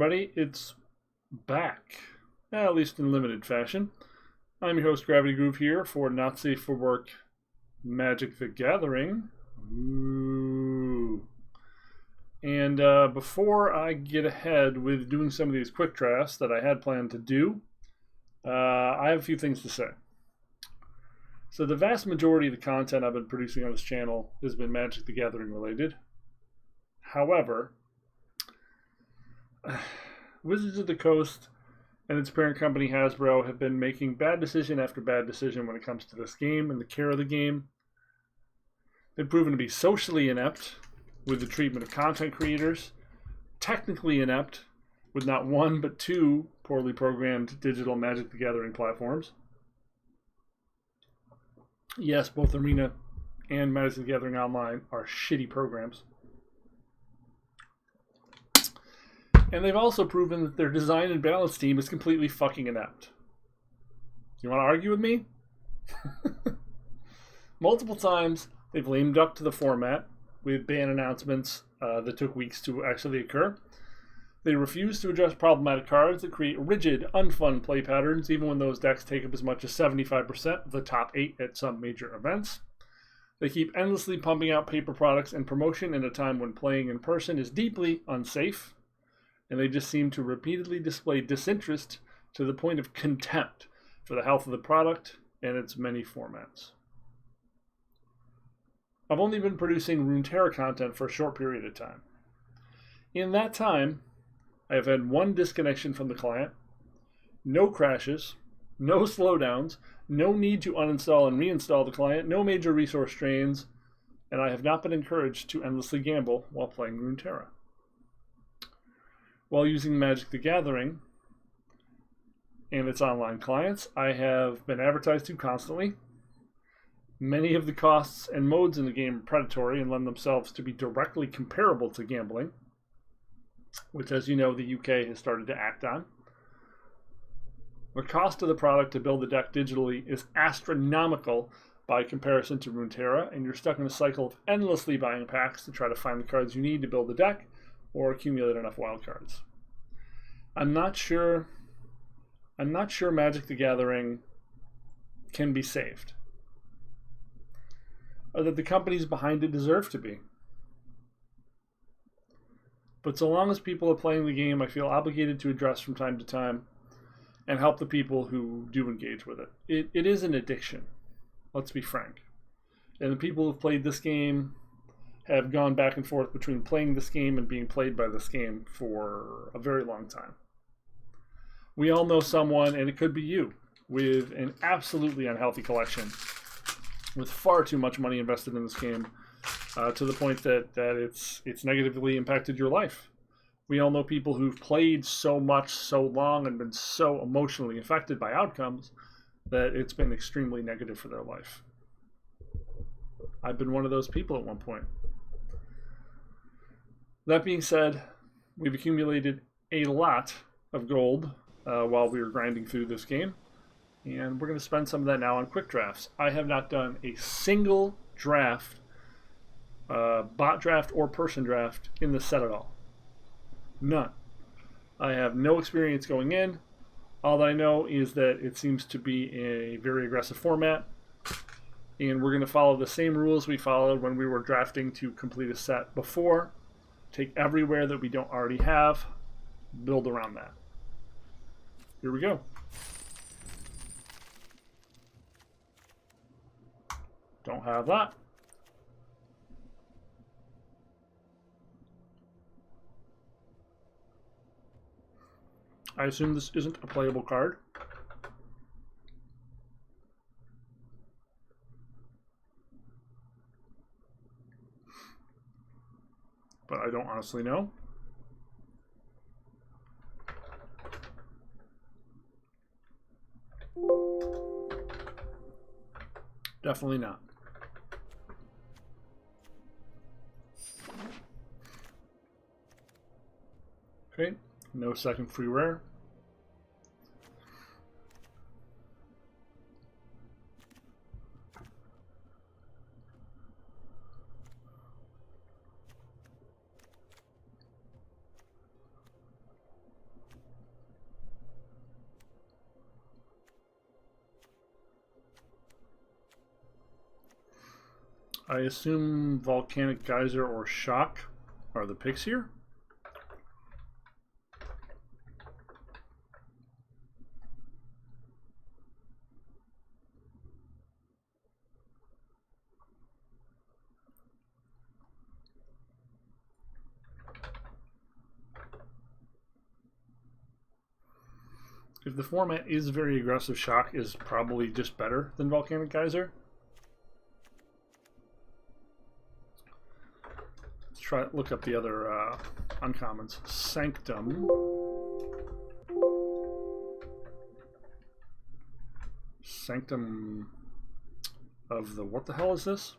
everybody, it's back, at least in limited fashion. I'm your host, Gravity Groove, here for Not Safe for Work Magic the Gathering. Ooh. And before I get ahead with doing some of these quick drafts that I had planned to do, I have a few things to say. So the vast majority of the content I've been producing on this channel has been Magic the Gathering related. However, Wizards of the Coast and its parent company Hasbro have been making bad decision after bad decision when it comes to this game and the care of the game. They've proven to be socially inept with the treatment of content creators, technically inept with not one but two poorly programmed digital Magic the Gathering platforms. Yes, both Arena and Magic the Gathering Online are shitty programs. And they've also proven that their design and balance team is completely fucking inept. You want to argue with me? Multiple times, they've lamed up to the format with ban announcements that took weeks to actually occur. They refuse to address problematic cards that create rigid, unfun play patterns, even when those decks take up as much as 75% of the top 8 at some major events. They keep endlessly pumping out paper products and promotion in a time when playing in person is deeply unsafe. And they just seem to repeatedly display disinterest to the point of contempt for the health of the product and its many formats. I've only been producing Runeterra content for a short period of time. In that time, I have had one disconnection from the client, no crashes, no slowdowns, no need to uninstall and reinstall the client, no major resource drains, and I have not been encouraged to endlessly gamble while playing Runeterra. While using Magic the Gathering and its online clients, I have been advertised to constantly. Many of the costs and modes in the game are predatory and lend themselves to be directly comparable to gambling, which, as you know, the UK has started to act on. The cost of the product to build a deck digitally is astronomical by comparison to Runeterra, and you're stuck in a cycle of endlessly buying packs to try to find the cards you need to build the deck or accumulate enough wild cards. I'm not sure Magic the Gathering can be saved, or that the companies behind it deserve to be. But so long as people are playing the game, I feel obligated to address from time to time and help the people who do engage with it. It is an addiction, let's be frank. And the people who've played this game have gone back and forth between playing this game and being played by this game for a very long time. We all know someone, and it could be you, with an absolutely unhealthy collection, with far too much money invested in this game, to the point that it's negatively impacted your life. We all know people who've played so much, so long, and been so emotionally affected by outcomes that it's been extremely negative for their life. I've been one of those people at one point. That being said, we've accumulated a lot of gold while we were grinding through this game, and we're going to spend some of that now on quick drafts. I have not done a single draft, bot draft or person draft, in the set at all. None. I have no experience going in. All that I know is that it seems to be a very aggressive format, and we're going to follow the same rules we followed when we were drafting to complete a set before. Take everywhere that we don't already have, build around that. Here we go. Don't have that. I assume this isn't a playable card. But I don't honestly know. Definitely not. Okay, no second free rare. I assume Volcanic Geyser or Shock are the picks here. If the format is very aggressive, Shock is probably just better than Volcanic Geyser. Let's try look up the other uncommons. Sanctum. Sanctum of the, what the hell is this?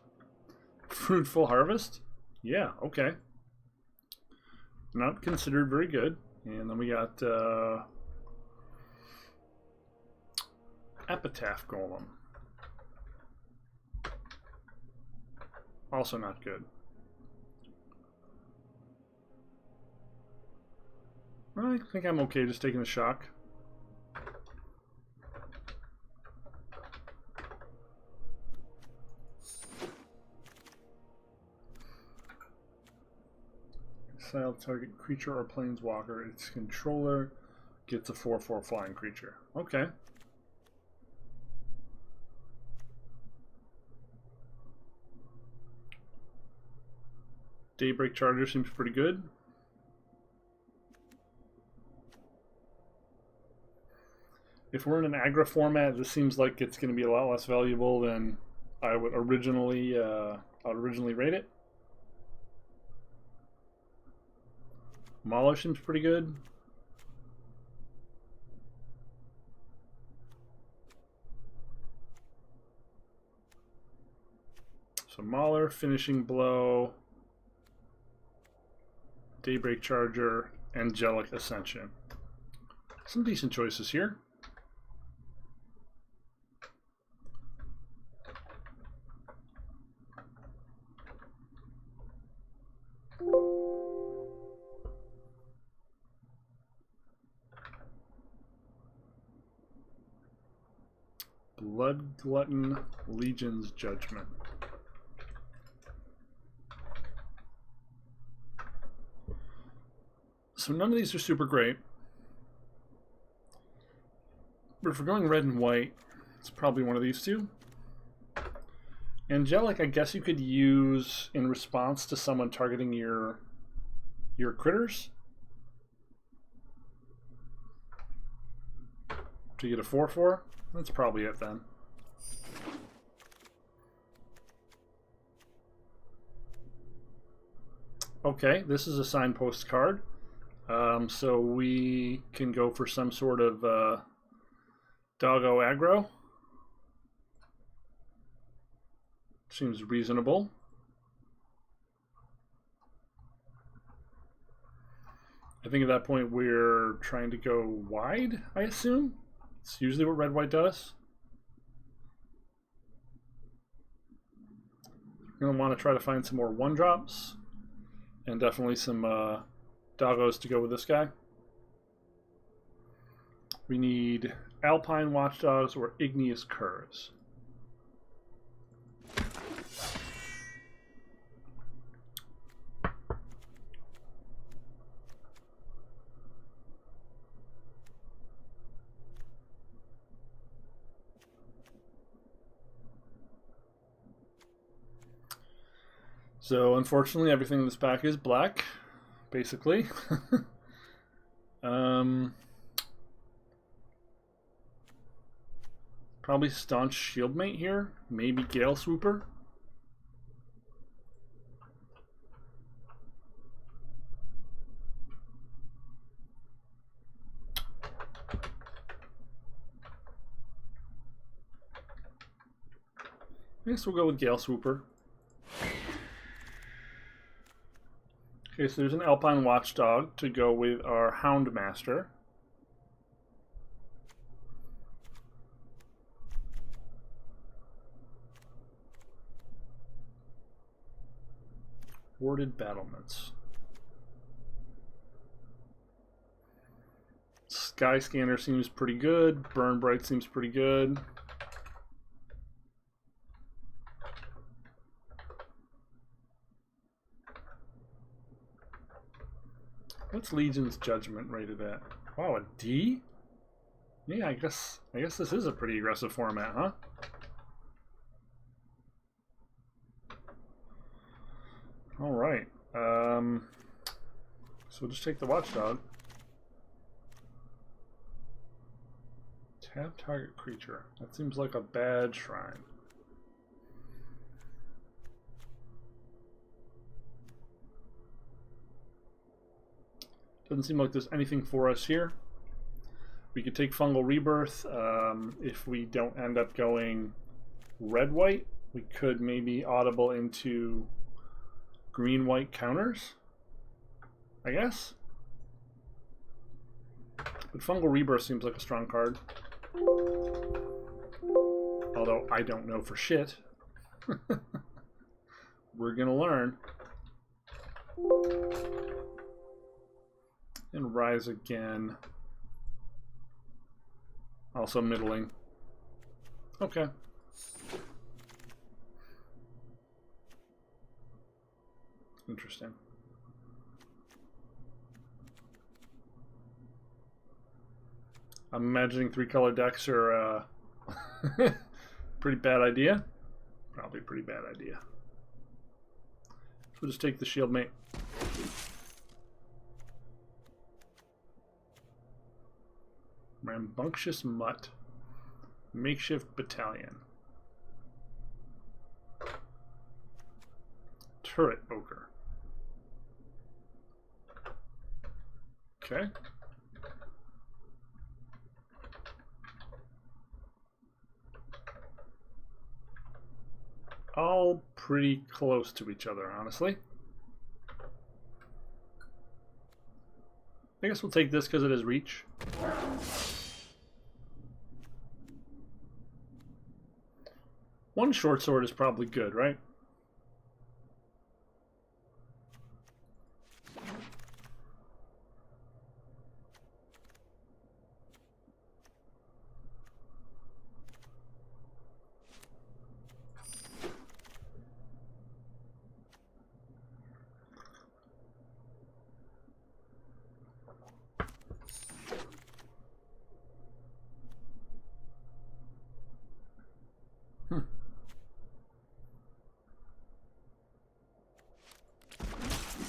Fruitful Harvest? Yeah, okay. Not considered very good. And then we got Epitaph Golem. Also not good. I think I'm okay just taking the Shock. Exile target creature or planeswalker. Its controller gets a 4/4 flying creature. Okay. Daybreak Charger seems pretty good. If we're in an aggro format, this seems like it's going to be a lot less valuable than I would originally rate it. Mauler seems pretty good. So Mauler, Finishing Blow, Daybreak Charger, Angelic Ascension. Some decent choices here. Blood Glutton, Legion's Judgment. So none of these are super great. But if we're going red and white, it's probably one of these two. Angelic, I guess you could use in response to someone targeting your critters to get a 4/4. That's probably it then. Okay, this is a signpost card. So we can go for some sort of doggo aggro. Seems reasonable. I think at that point we're trying to go wide, I assume. It's usually what red-white does. We're going to want to try to find some more 1-drops. And definitely some doggos to go with this guy. We need Alpine Watchdogs or Igneous Curs. So unfortunately everything in this pack is black, basically. Probably Staunch Shieldmate here, maybe Gale Swooper. I guess we'll go with Gale Swooper. Okay, so there's an Alpine Watchdog to go with our Houndmaster. Warded Battlements. Sky Scanner seems pretty good. Burn Bright seems pretty good. What's Legion's Judgment rated at? Wow, a D? Yeah, I guess this is a pretty aggressive format, huh? All right. So we'll just take the Watchdog. Tap target creature. That seems like a bad shrine. Doesn't seem like there's anything for us here. We could take Fungal Rebirth. If we don't end up going red-white, we could maybe audible into green-white counters, I guess. But Fungal Rebirth seems like a strong card. Although I don't know for shit. We're gonna learn. And Rise again. Also middling. Okay. Interesting. I'm imagining 3-color decks are pretty bad idea. Probably a pretty bad idea. So we'll just take the Shield Mate. Rambunctious Mutt. Makeshift Battalion. Turret Ogre. Okay. All pretty close to each other, honestly. I guess we'll take this because it has reach. One short sword is probably good, right?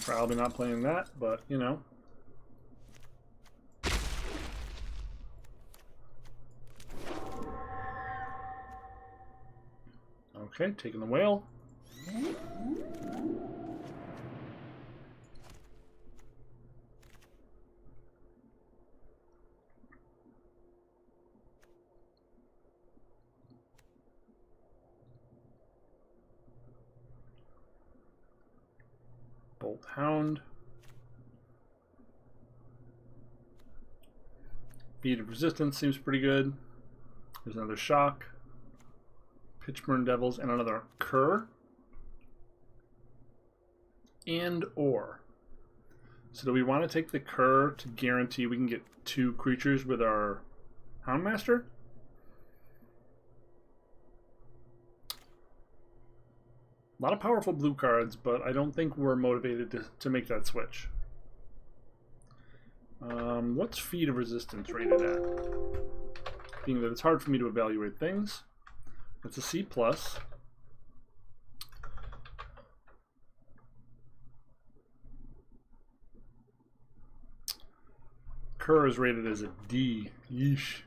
Probably not playing that, but you know. Okay, taking the whale. Bolt Hound. Beat of Resistance seems pretty good. There's another Shock. Pitchburn Devils and another Cur. And or. So do we want to take the Cur to guarantee we can get 2 creatures with our Houndmaster? A lot of powerful blue cards, but I don't think we're motivated to make that switch. What's Feat of Resistance rated at? Being that it's hard for me to evaluate things. It's a C+. Cur is rated as a D. Yeesh.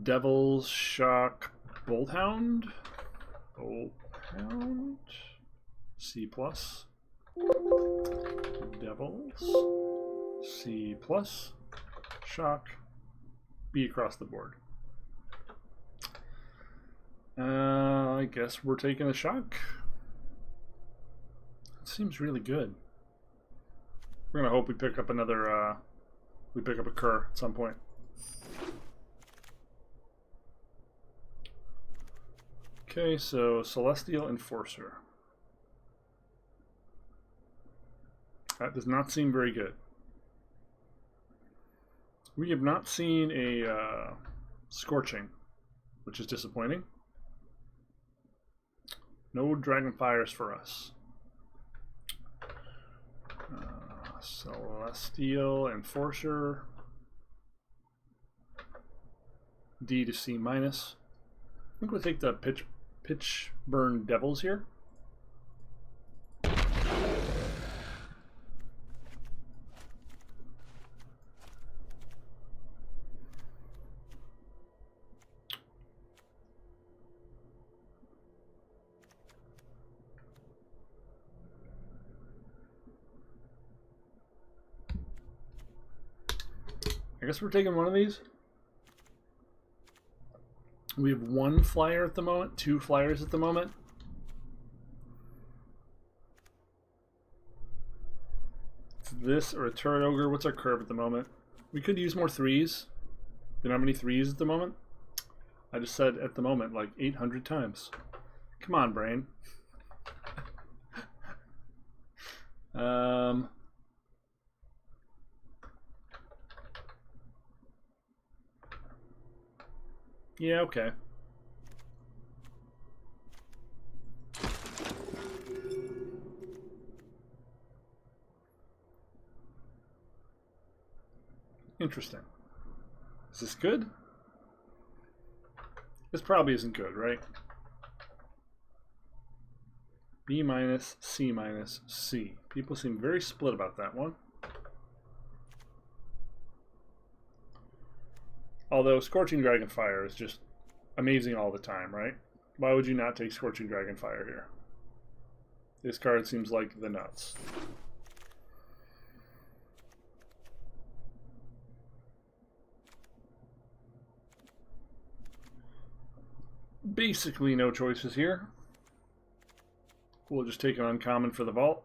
Devils, Shock, Bolt Hound. C+. Devils. C+. Shock. B across the board. I guess we're taking a Shock. It seems really good. We're gonna hope we pick up another, we pick up a Cur at some point. Okay, so Celestial Enforcer. That does not seem very good. We have not seen a Scorching, which is disappointing. No Dragonfires for us. Celestial Enforcer. D to C minus. I think we'll take the pitch burn devils here. I guess we're taking one of these. We have one flyer at the moment, two flyers at the moment. It's this or a turret ogre. What's our curve at the moment? We could use more threes. You know how many threes at the moment? I just said at the moment like 800 times. Come on, brain. Yeah, okay. Interesting. Is this good? This probably isn't good, right? B minus, C minus, C. People seem very split about that one. Although Scorching Dragonfire is just amazing all the time, right? Why would you not take Scorching Dragonfire here? This card seems like the nuts. Basically no choices here. We'll just take an uncommon for the vault.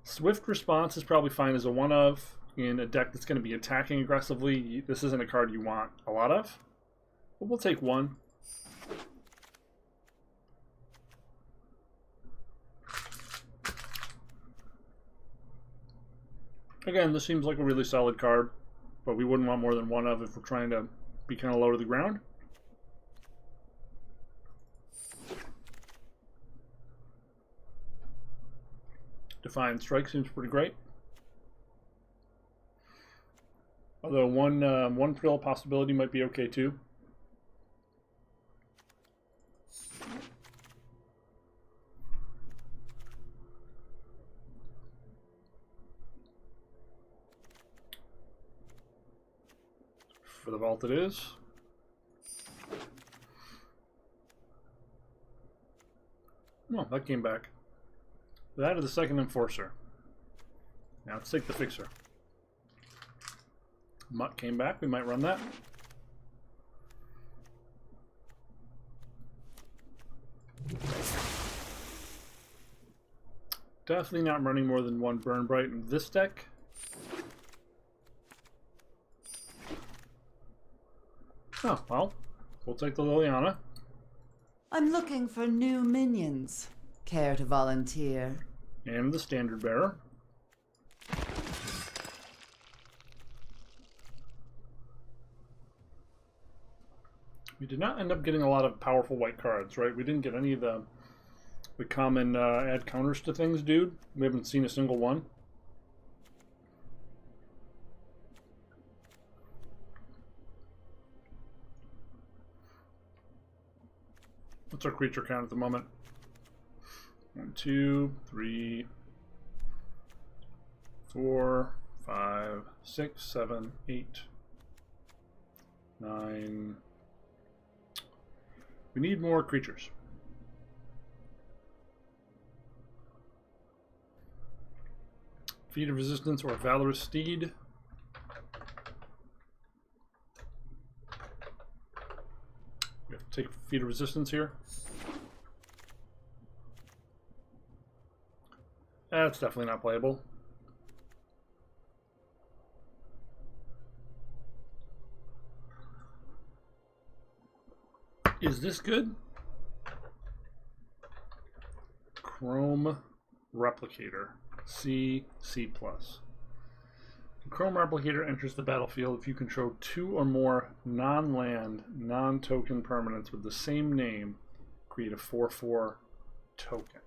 Swift Response is probably fine as a one of in a deck that's going to be attacking aggressively. This isn't a card you want a lot of, but we'll take one. Again, this seems like a really solid card, but we wouldn't want more than one of if we're trying to be kind of low to the ground. Defiant Strike seems pretty great. Although one Prill possibility might be okay too. For the vault it is. Oh, that came back. That or the second Enforcer. Now let's take the Fixer. Mutt came back, we might run that. Definitely not running more than one Burn Bright in this deck. Oh, well, we'll take the Liliana. I'm looking for new minions. Care to volunteer? And the Standard Bearer. We did not end up getting a lot of powerful white cards, right? We didn't get any of the common add counters to things, dude. We haven't seen a single one. What's our creature count at the moment? 1, 2, 3, 4, 5, 6, 7, 8, 9. We need more creatures. Feat of Resistance or Valorous Steed. We have to take Feat of Resistance here. That's definitely not playable. Is this good? Chrome Replicator. C++. Chrome Replicator enters the battlefield if you control 2 or more non-land, non-token permanents with the same name. Create a 4/4 token.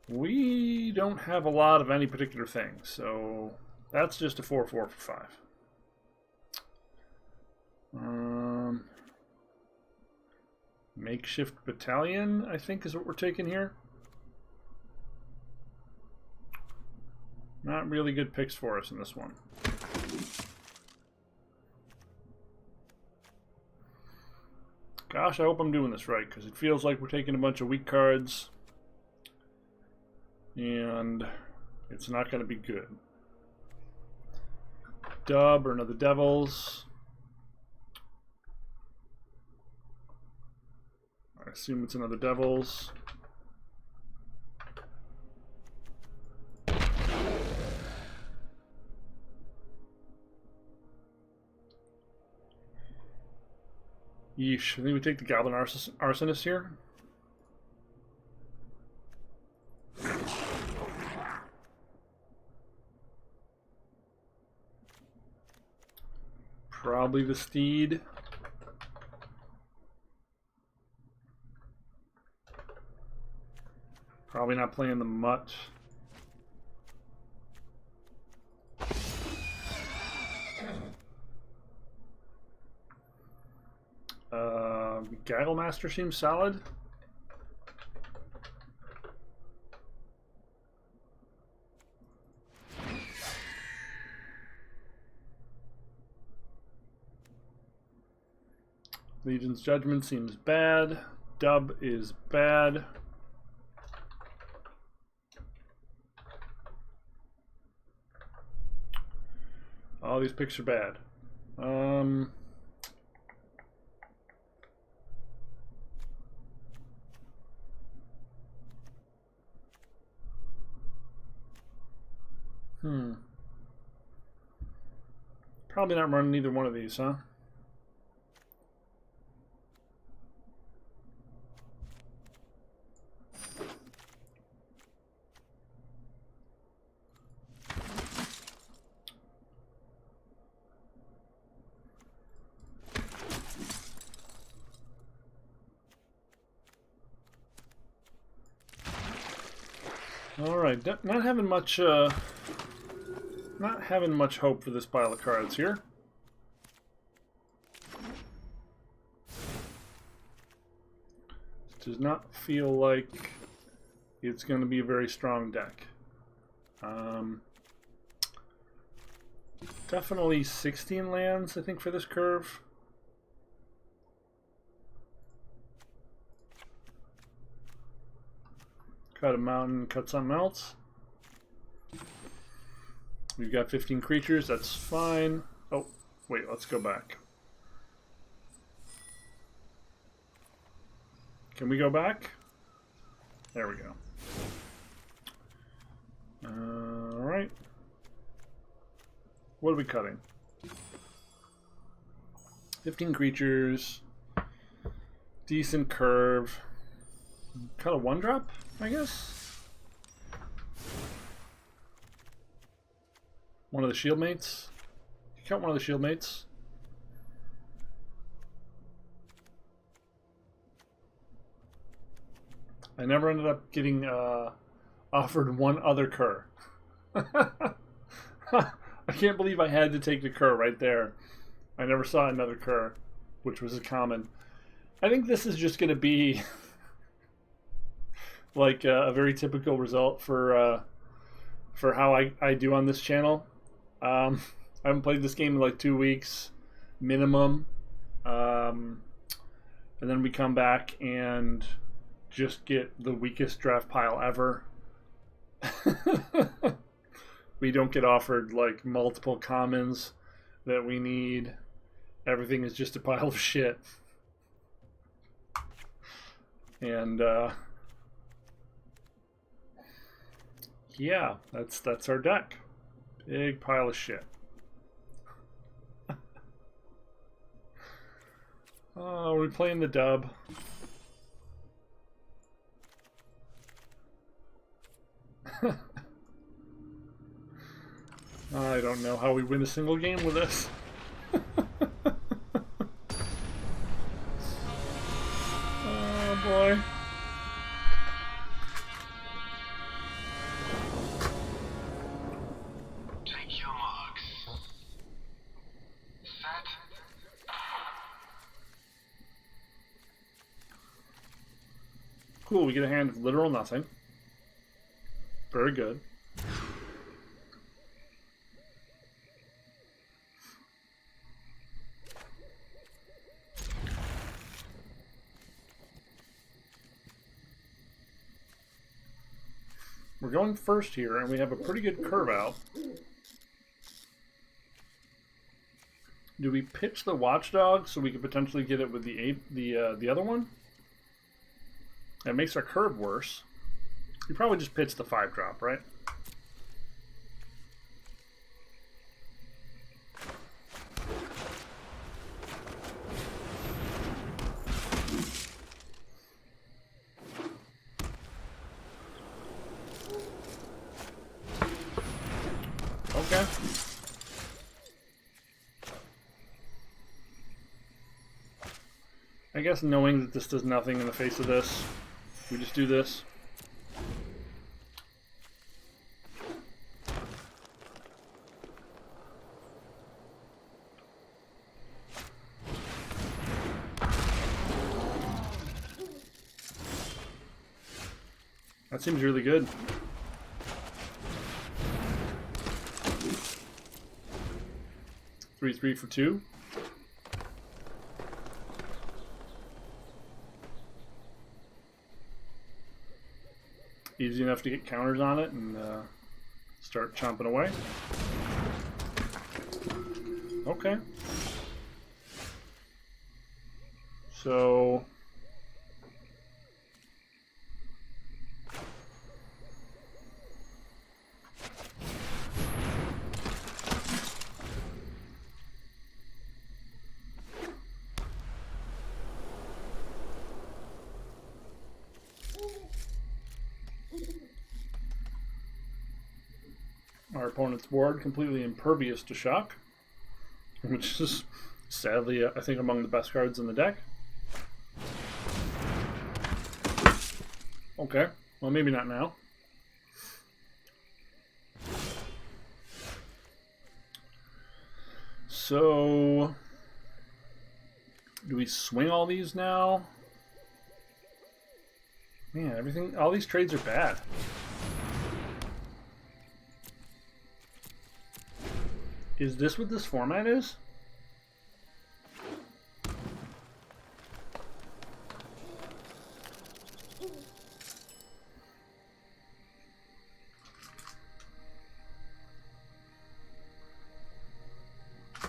We don't have a lot of any particular thing, so that's just a 4/4 for 5. Makeshift Battalion, I think, is what we're taking here. Not really good picks for us in this one. Gosh, I hope I'm doing this right, because it feels like we're taking a bunch of weak cards, and it's not going to be good. Dub or another Devils. I assume it's another Devils. Yeesh, I think we take the Goblin Arsonist here. Probably the Steed. Probably not playing the Mutt. Gagglemaster seems solid. Legion's Judgment seems bad. Dub is bad. All these picks are bad. Probably not running either one of these, huh? All right, not having much hope for this pile of cards here. Does not feel like it's going to be a very strong deck. Definitely 16 lands, I think, for this curve. Cut a mountain, cut something else. We've got 15 creatures, that's fine. Oh, wait, let's go back. Can we go back? There we go. Alright. What are we cutting? 15 creatures. Decent curve. Cut a 1-drop, I guess? One of the shield mates? Cut one of the shield mates. I never ended up getting offered one other cur. I can't believe I had to take the cur right there. I never saw another cur, which was a common. I think this is just going to be like a very typical result for how I do on this channel. I haven't played this game in like 2 weeks minimum, and then we come back and just get the weakest draft pile ever. We don't get offered like multiple commons that we need. Everything is just a pile of shit. And yeah, that's our deck. Big pile of shit. Oh, we're playing the dub. I don't know how we win a single game with this. Oh boy. Take your marks. Set. Cool, we get a hand of literal nothing. Very good. We're going first here, and we have a pretty good curve out. Do we pitch the Watchdog so we could potentially get it with the other one? That makes our curve worse. You probably just pitch the 5-drop, right? Okay. I guess knowing that this does nothing in the face of this, we just do this. That seems really good. Three for 2. Easy enough to get counters on it and start chomping away. Okay. So our opponent's board completely impervious to shock, which is sadly, I think, among the best cards in the deck. Okay, well, maybe not now. So, do we swing all these now? Man, all these trades are bad. Is this what this format is?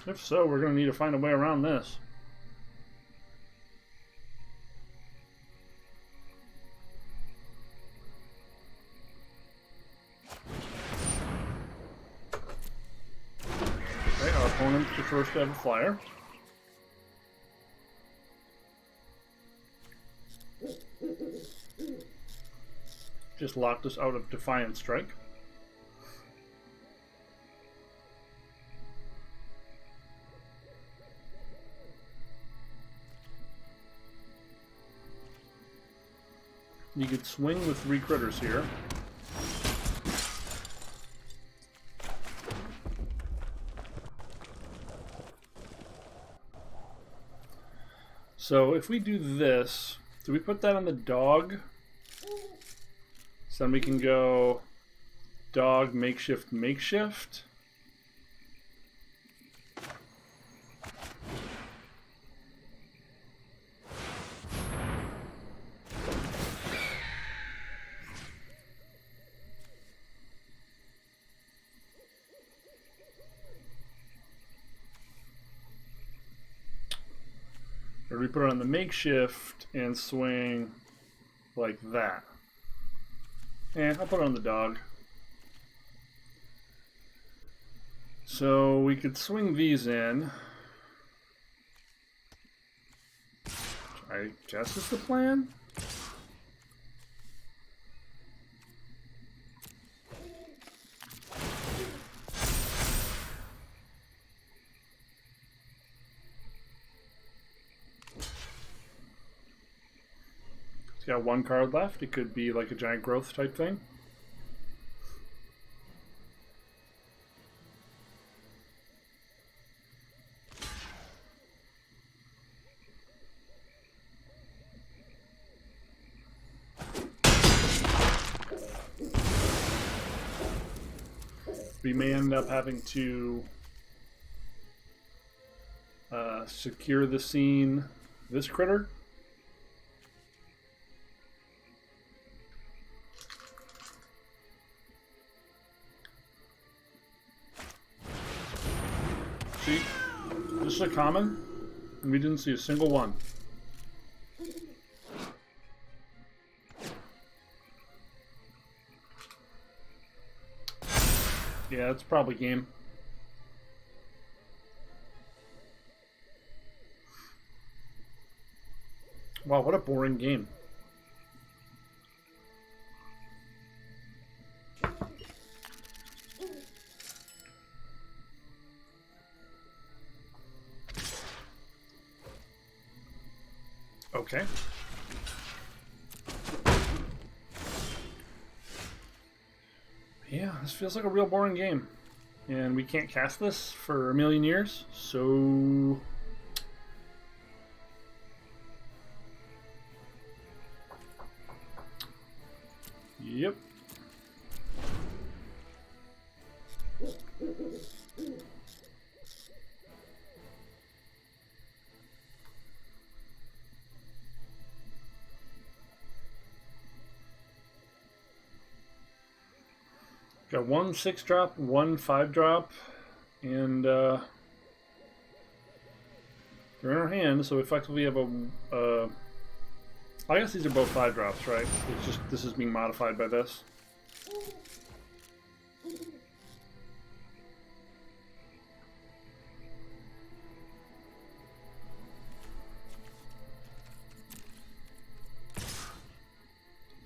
If so, we're going to need to find a way around this. Okay, our opponent's the first to have a flyer. Just locked us out of Defiant Strike. You could swing with 3 critters here. So if we do this, do we put that on the dog? So then we can go dog, makeshift, makeshift. Or we put it on the makeshift and swing like that. I'll put it on the dog. So we could swing these in. I guess is the plan. got one card left. It could be like a giant growth type thing. We may end up having to secure the scene. This critter. See, this is a common, and we didn't see a single one. Yeah, it's probably game. Wow, what a boring game. Okay. Yeah, this feels like a real boring game. And we can't cast this for a million years, so... Yep. Got one 6-drop, one 5-drop, and they're in our hand, so we effectively have a I guess these are both 5-drops, right? It's just this is being modified by this.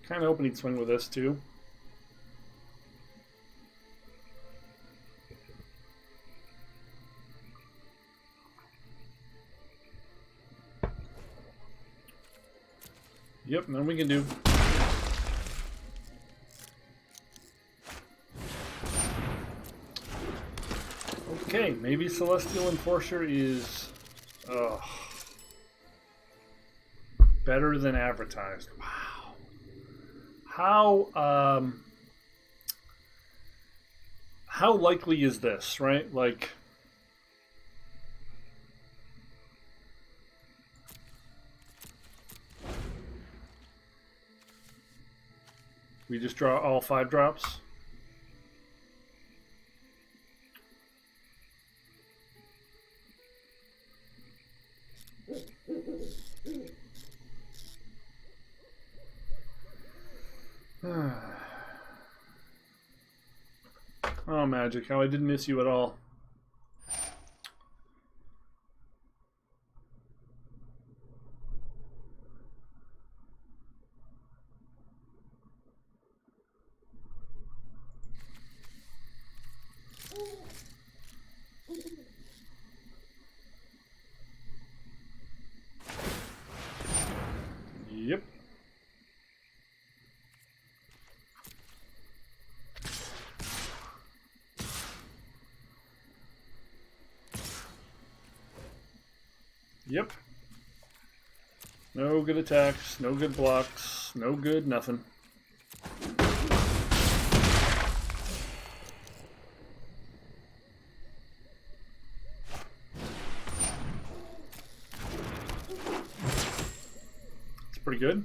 Kind of hoping he'd swing with this too. Yep, then we can do. Okay, maybe Celestial Enforcer is better than advertised. Wow. How likely is this, right? Like, we just draw all 5-drops. Oh, Magic, how I didn't miss you at all. Yep. Yep. No good attacks, no good blocks, no good nothing. It's pretty good.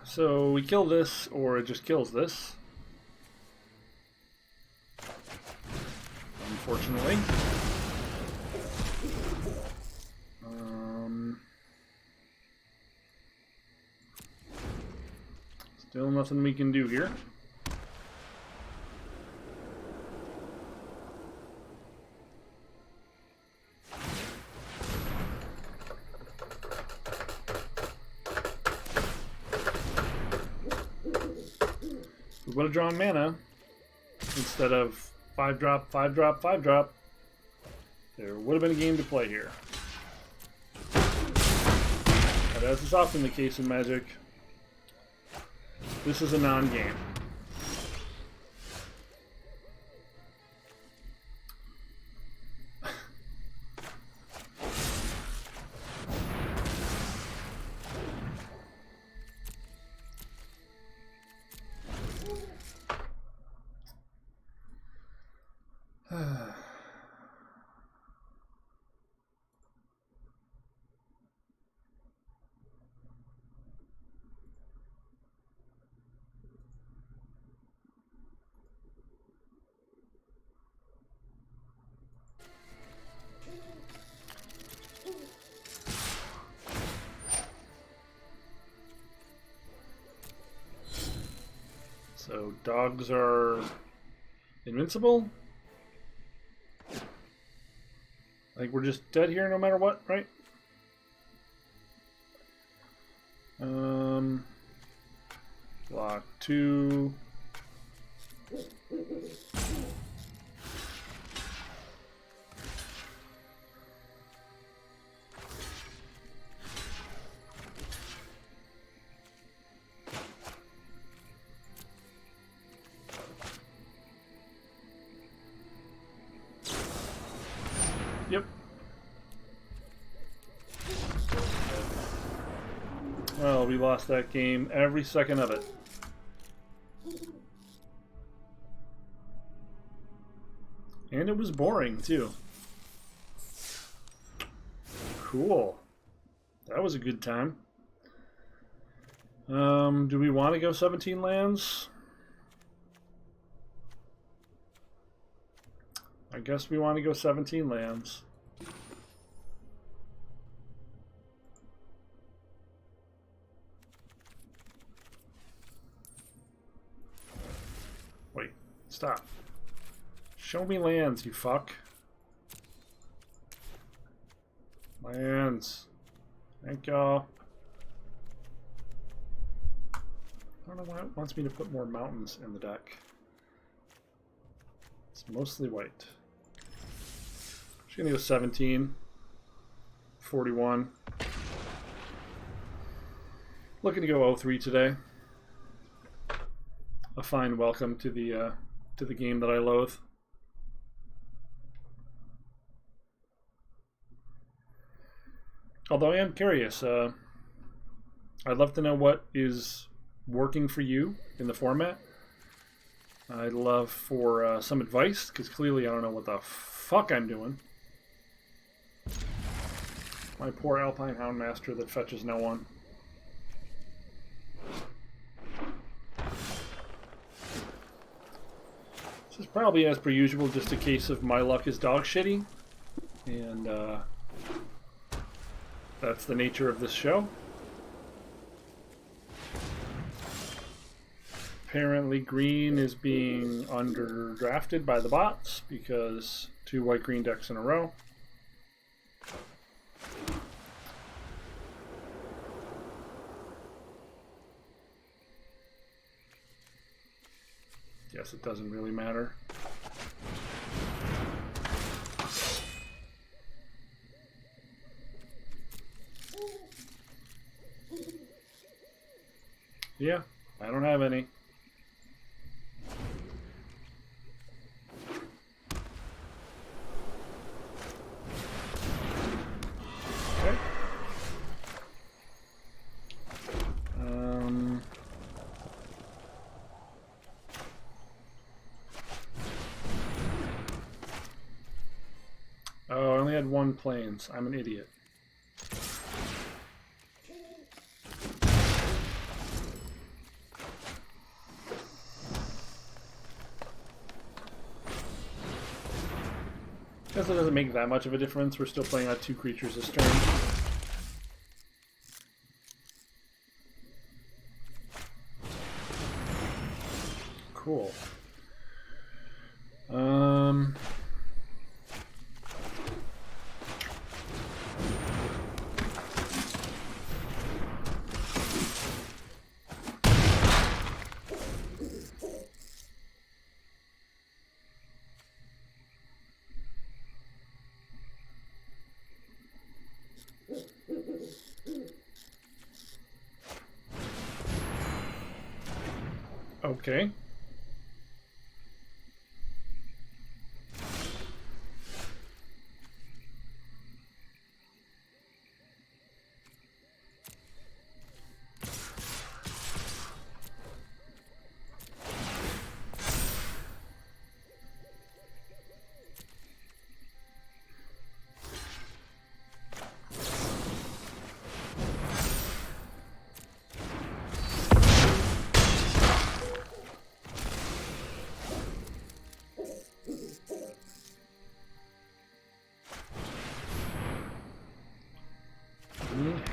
So we kill this, or it just kills this. Unfortunately. Still nothing we can do here. We would have drawn mana instead of 5-drop, 5-drop, 5-drop. There would have been a game to play here. But as is often the case in Magic, this is a non-game. So dogs are invincible. I think we're just dead here no matter what, right? Block 2. Yep. Well, we lost that game every second of it. And it was boring, too. Cool. That was a good time. Do we want to go 17 lands? I guess we want to go 17 lands. Wait, stop. Show me lands, you fuck. Lands. Thank y'all. I don't know why it wants me to put more mountains in the deck. It's mostly white. Just gonna go 17. 41. Looking to go 0-3 today. A fine welcome to the game that I loathe. Although I am curious, I'd love to know what is working for you in the format. I'd love for some advice, because clearly I don't know what the fuck I'm doing. My poor Alpine Houndmaster that fetches no one. This is probably, as per usual, just a case of my luck is dog shitty. And that's the nature of this show. Apparently green is being underdrafted by the bots because 2 white-green decks in a row. Guess it doesn't really matter. Yeah, I don't have any. Okay. Oh, I only had 1 plains. I'm an idiot. Guess it doesn't make that much of a difference. We're still playing out 2 creatures this turn. Cool. Okay.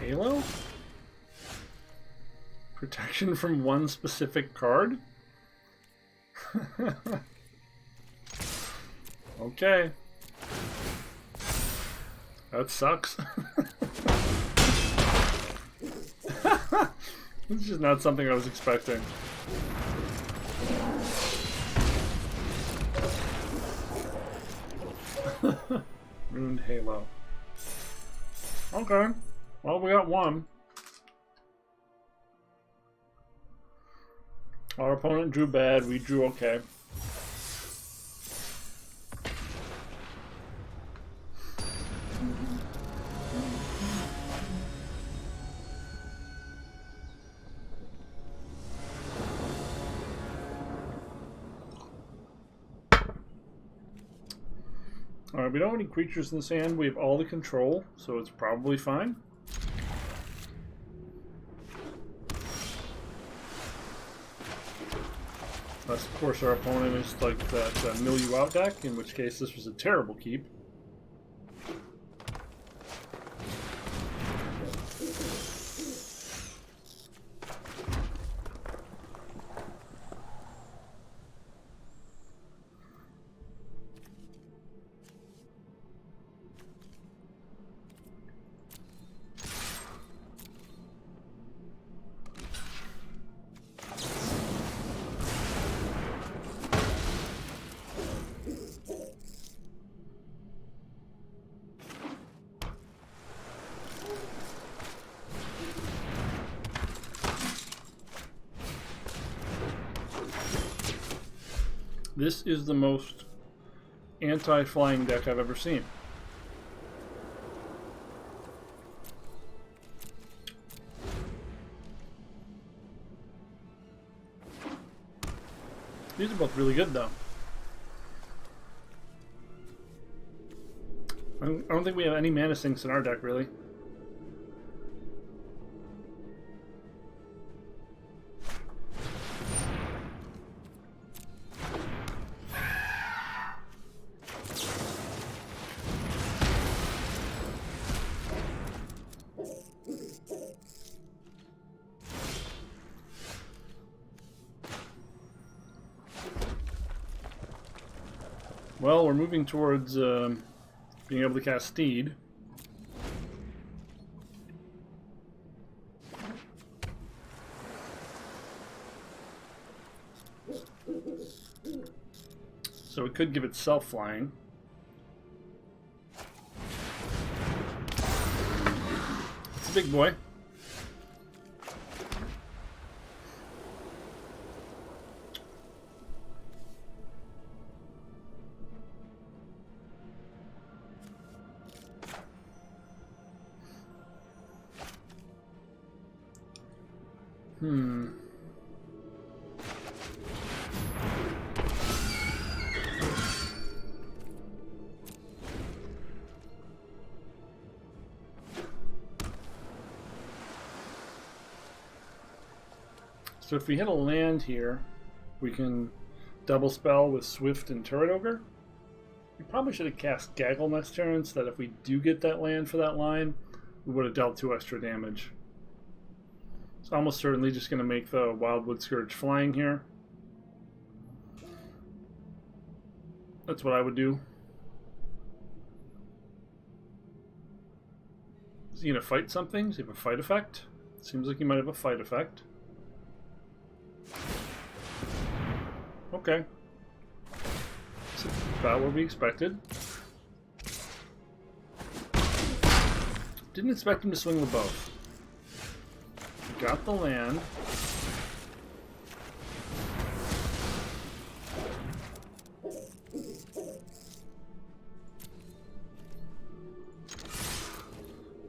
Halo? Protection from one specific card? Okay. That sucks. This is just not something I was expecting. Ruined Halo. Okay. Well, we got one. Our opponent drew bad, we drew okay. Alright, we don't have any creatures in this hand. We have all the control, so it's probably fine. Unless, of course, our opponent is like that mill you out deck, in which case this was a terrible keep. This is the most anti-flying deck I've ever seen. These are both really good, though. I don't think we have any mana sinks in our deck, really. Well, we're moving towards being able to cast Steed. So it could give itself flying. It's a big boy. So if we hit a land here, we can double spell with Swift and Turret Ogre. We probably should have cast Gaggle next turn, so that if we do get that land for that line, we would have dealt 2 extra damage. It's almost certainly just going to make the Wildwood Scourge flying here. That's what I would do. Is he going to fight something? Does he have a fight effect? Seems like he might have a fight effect. Okay. That's about what we expected. Didn't expect him to swing with both. Got the land.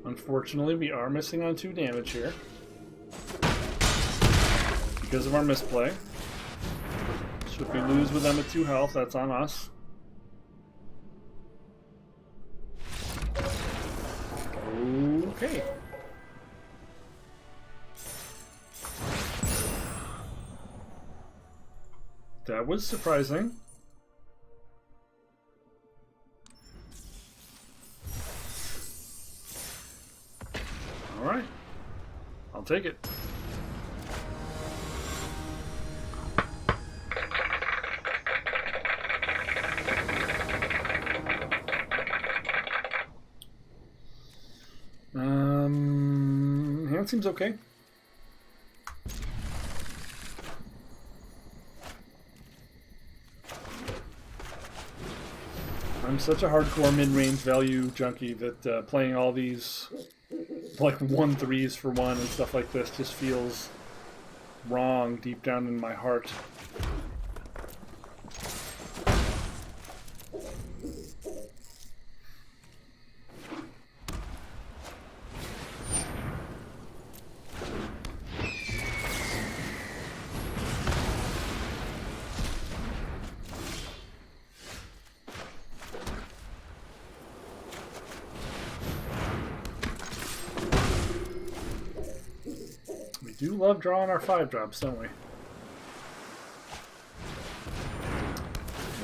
Unfortunately, we are missing on 2 damage here because of our misplay. So if we lose with them at 2 health, that's on us. Okay. That was surprising. All right. I'll take it. Hand seems okay. I'm such a hardcore mid-range value junkie that playing all these like 1-3s for 1 and stuff like this just feels wrong deep down in my heart. We do love drawing our 5-drops, don't we?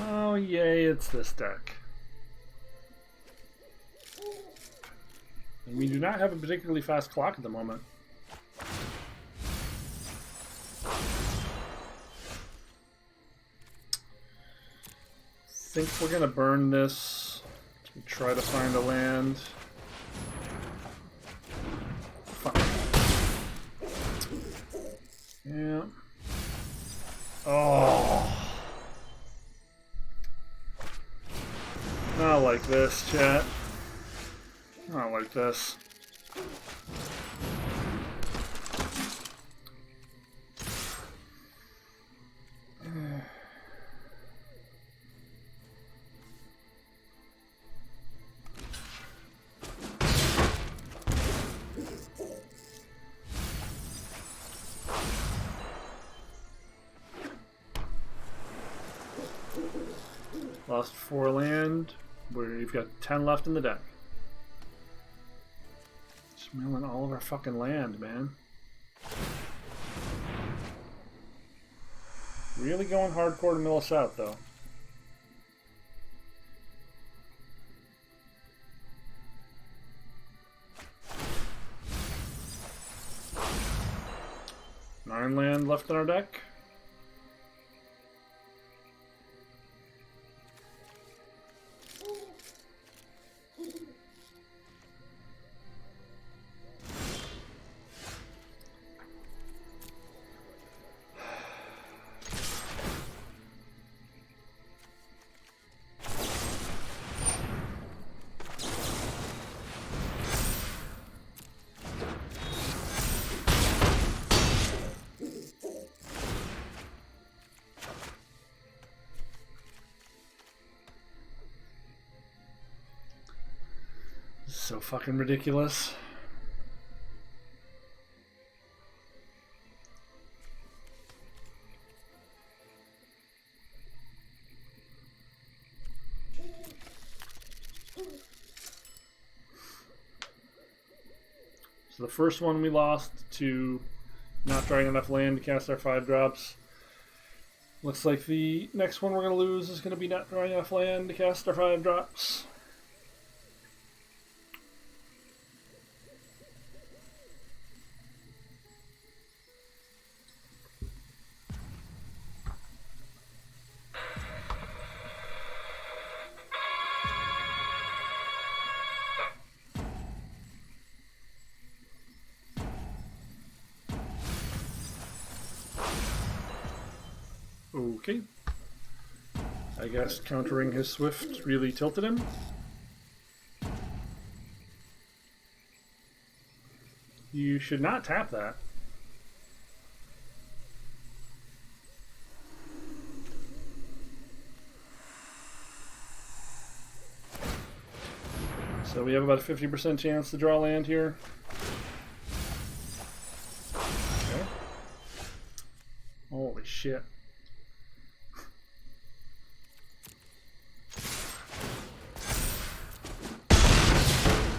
Oh, yay, it's this deck. And we do not have a particularly fast clock at the moment. I think we're gonna burn this to try to find a land. Yeah. Oh. Not like this, chat. Not like this. Lost 4 land. We've got 10 left in the deck. Just milling all of our fucking land, man. Really going hardcore to mill us out, though. Nine land left in our deck. So fucking ridiculous. So the first one we lost to not drawing enough land to cast our 5-drops. Looks like the next one we're going to lose is going to be not drawing enough land to cast our 5-drops. Okay. I guess countering his Swift really tilted him. You should not tap that. So we have about a 50% chance to draw land here. Okay. Holy shit.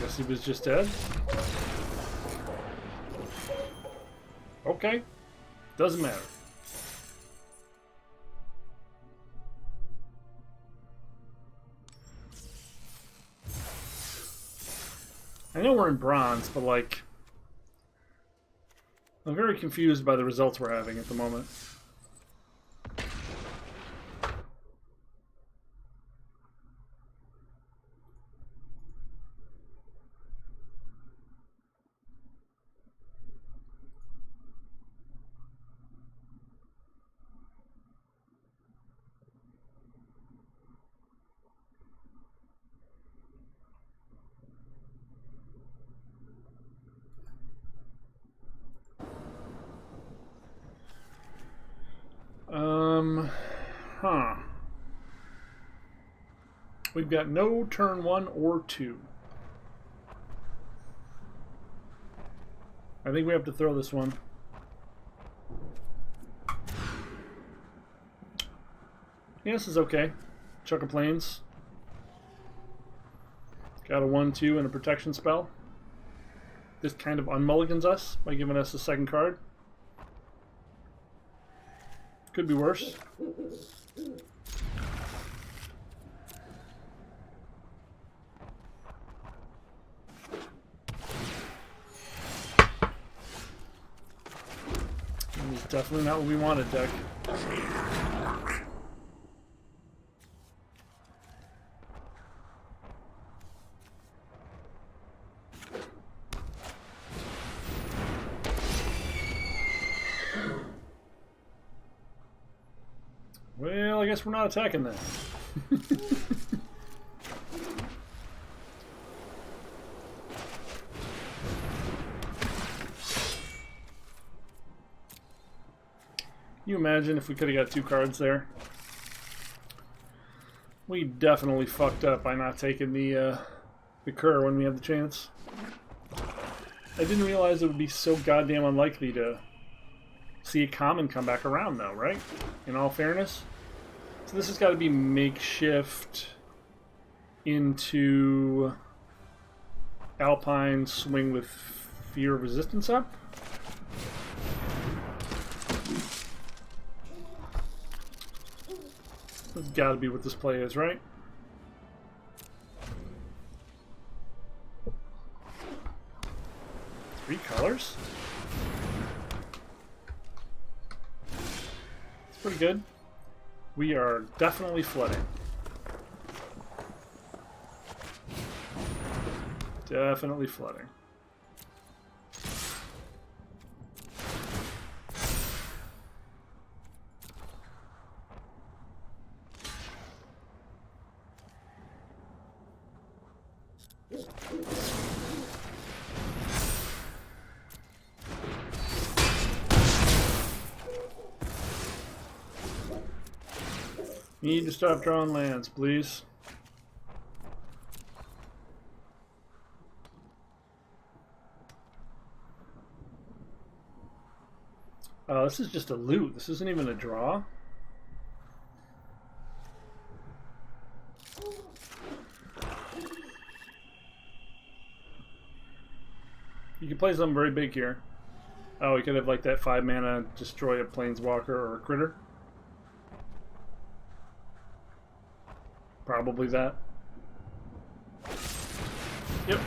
Guess he was just dead. Okay. Doesn't matter. I know we're in bronze, but like, I'm very confused by the results we're having at the moment. We've got no turn 1 or 2. I think we have to throw this one. Yeah, this is okay. Chuck of Plains. Got a 1/2 and a protection spell. This kind of unmulligans us by giving us a second card. Could be worse. This is definitely not what we wanted, deck. Well, I guess we're not attacking that. Can you imagine if we could have got 2 cards there? We definitely fucked up by not taking the Cur when we had the chance. I didn't realize it would be so goddamn unlikely to see a common come back around, though, right? In all fairness. So this has got to be makeshift into Alpine swing with Fear of Resistance up. That's got to be what this play is, right? Three colors? It's pretty good. We are definitely flooding. Definitely flooding. Need to stop drawing lands, please. Oh, this is just a loot. This isn't even a draw. You can play something very big here. Oh, we could have like that 5 mana destroy a planeswalker or a critter. Probably that. Yep.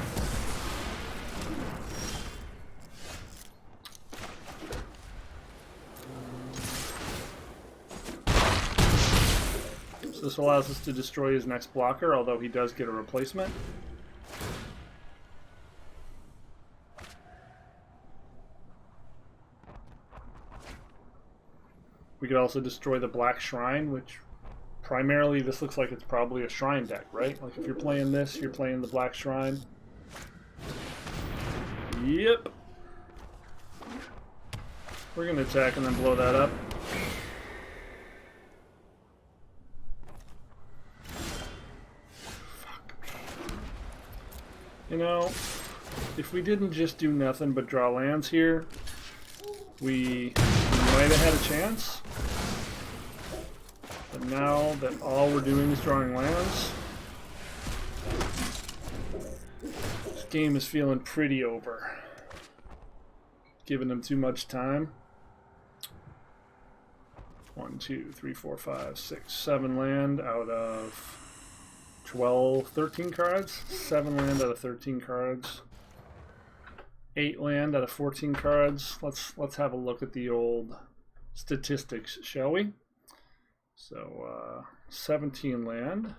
So this allows us to destroy his next blocker, although he does get a replacement. We could also destroy the Black Shrine, which primarily this looks like it's probably a Shrine deck, right? Like if you're playing this, you're playing the Black Shrine. Yep. We're going to attack and then blow that up. You know, if we didn't just do nothing but draw lands here, we might have had a chance. But now that all we're doing is drawing lands, this game is feeling pretty over. Giving them too much time. 1, 2, 3, 4, 5, 6, 7 land out of 12, 13 cards. 7 land out of 13 cards. 8 land out of 14 cards. Let's have a look at the old statistics, shall we? So 17 land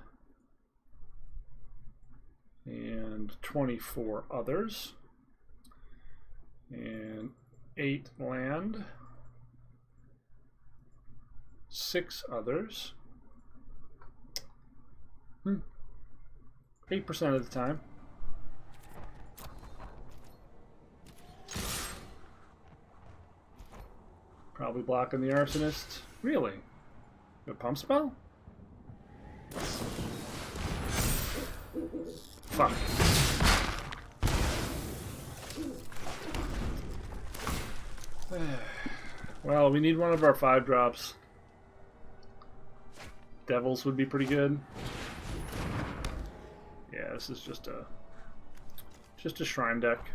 and 24 others and 8 land, 6 others. 8% of the time. Probably blocking the arsonist. Really? A pump spell? Fuck. Well, we need one of our 5 drops. Devils would be pretty good. Yeah, this is just a shrine deck.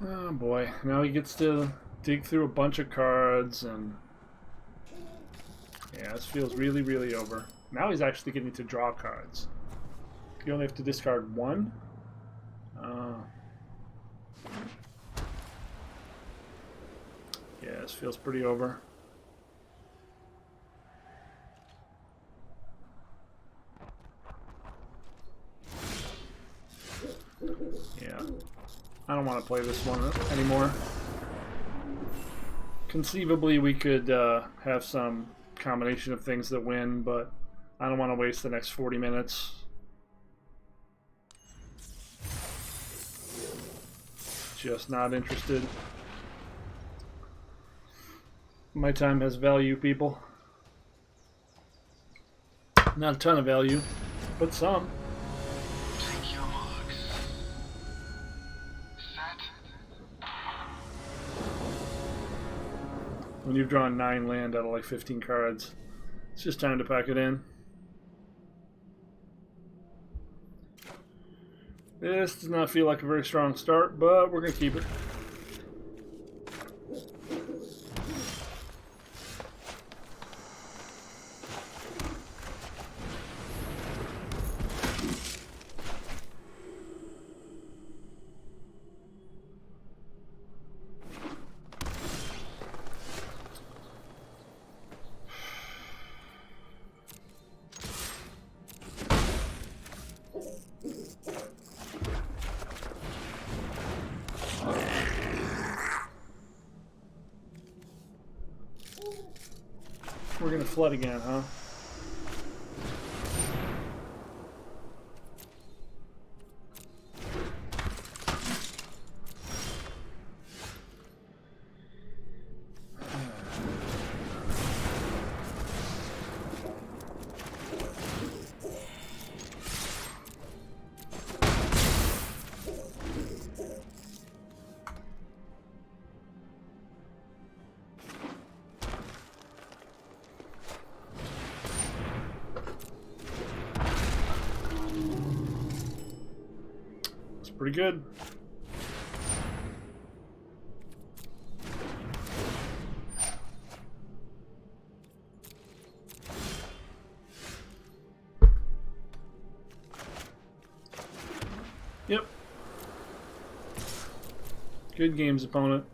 Oh boy, now he gets to dig through a bunch of cards, and yeah, this feels really, really over. Now he's actually getting to draw cards. You only have to discard 1. Yeah, this feels pretty over. Yeah. I don't want to play this one anymore. Conceivably, we could have some combination of things that win, but I don't want to waste the next 40 minutes. Just not interested. My time has value, people. Not a ton of value, but some. Take your marks. Set. When you've drawn 9 land out of like 15 cards, it's just time to pack it in. This does not feel like a very strong start, but we're going to keep it. We're gonna flood again, huh? Pretty good. Yep. Good games, opponent.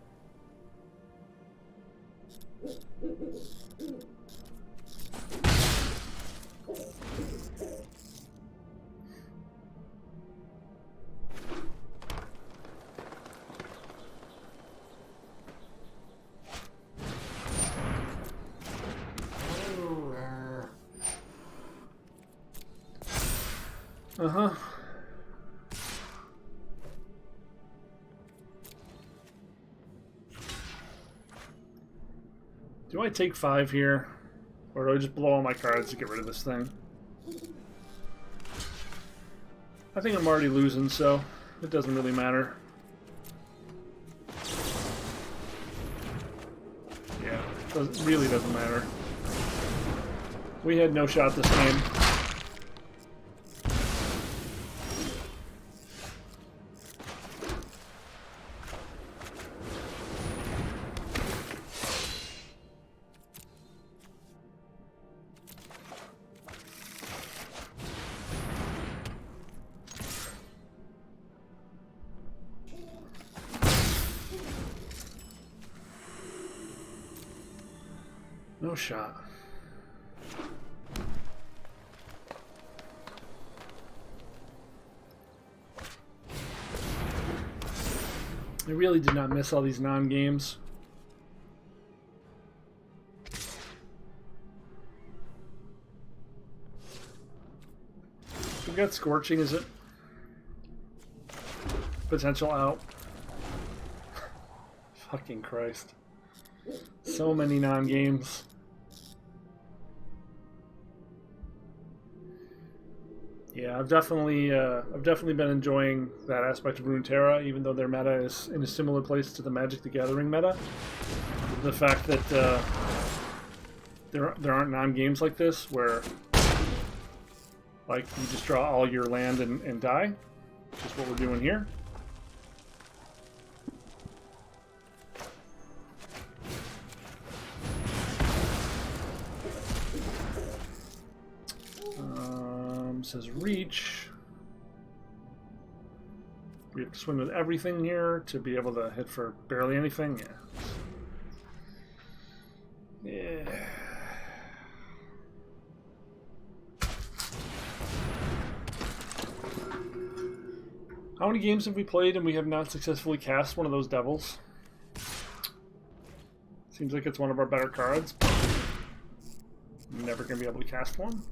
Uh-huh. Do I take 5 here? Or do I just blow all my cards to get rid of this thing? I think I'm already losing, so it doesn't really matter. Yeah, really doesn't matter. We had no shot this game. No shot. I really did not miss all these non-games. We've got Scorching, is it? Potential out. Fucking Christ. So many non-games. Yeah, I've definitely been enjoying that aspect of Runeterra, even though their meta is in a similar place to the Magic the Gathering meta. The fact that there aren't non-games like this where, like, you just draw all your land and die, which is what we're doing here. Says reach. We have to swing with everything here to be able to hit for barely anything. Yeah. How many games have we played and we have not successfully cast one of those devils? Seems like it's one of our better cards, but I'm never going to be able to cast one.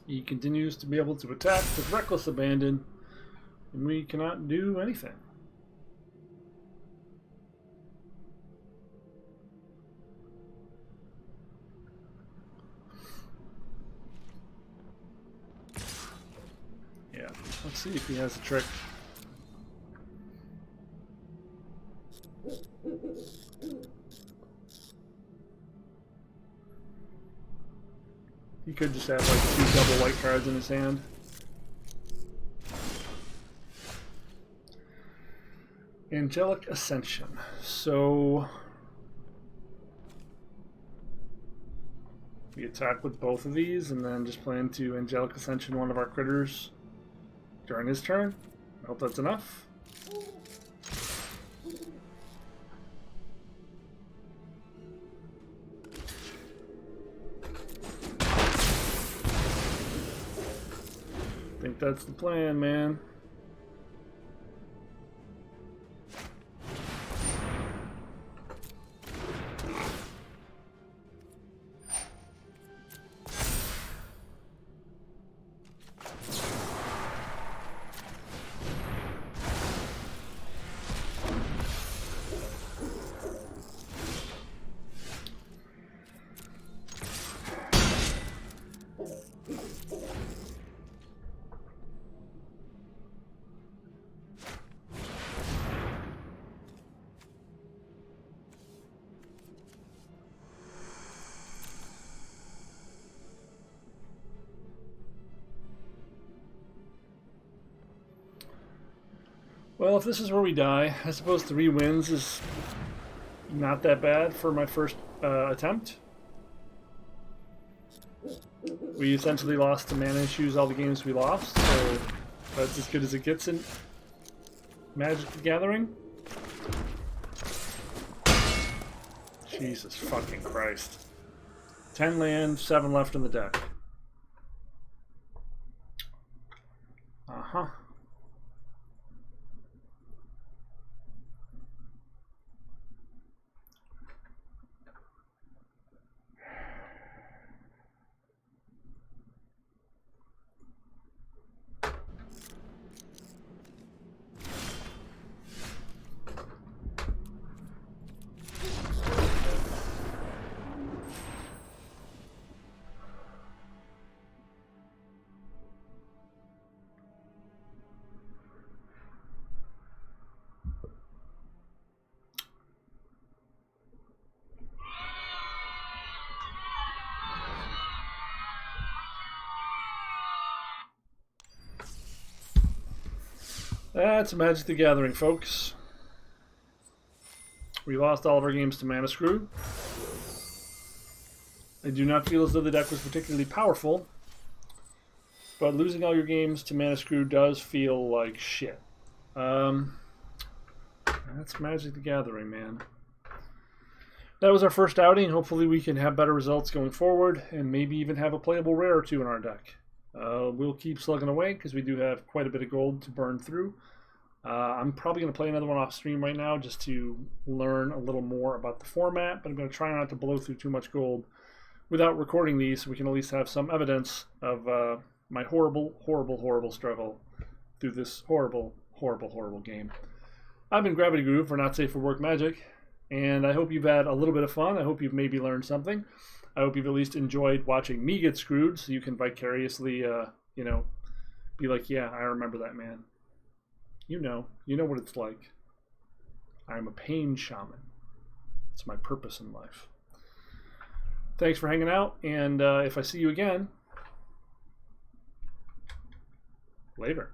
He continues to be able to attack with reckless abandon, and we cannot do anything. Yeah, let's see if he has a trick. He could just have like 2 double white cards in his hand. Angelic Ascension. So we attack with both of these and then just plan to Angelic Ascension one of our critters during his turn. I hope that's enough. I think that's the plan, man. Well, if this is where we die, I suppose 3 wins is not that bad for my first attempt. We essentially lost to mana issues all the games we lost, so that's as good as it gets in Magic the Gathering. Jesus fucking Christ. 10 land, 7 left in the deck. Uh-huh. That's Magic the Gathering, folks. We lost all of our games to Mana Screw. I do not feel as though the deck was particularly powerful, but losing all your games to Mana Screw does feel like shit. That's Magic the Gathering, man. That was our first outing. Hopefully we can have better results going forward and maybe even have a playable rare or two in our deck. We'll keep slugging away because we do have quite a bit of gold to burn through. I'm probably going to play another one off stream right now just to learn a little more about the format, but I'm going to try not to blow through too much gold without recording these so we can at least have some evidence of my horrible, horrible, horrible struggle through this horrible, horrible, horrible game. I've been Gravity Groove for Not Safe for Work Magic, and I hope you've had a little bit of fun. I hope you've maybe learned something. I hope you've at least enjoyed watching me get screwed so you can vicariously, you know, be like, yeah, I remember that, man. You know what it's like. I'm a pain shaman. It's my purpose in life. Thanks for hanging out, and if I see you again, later.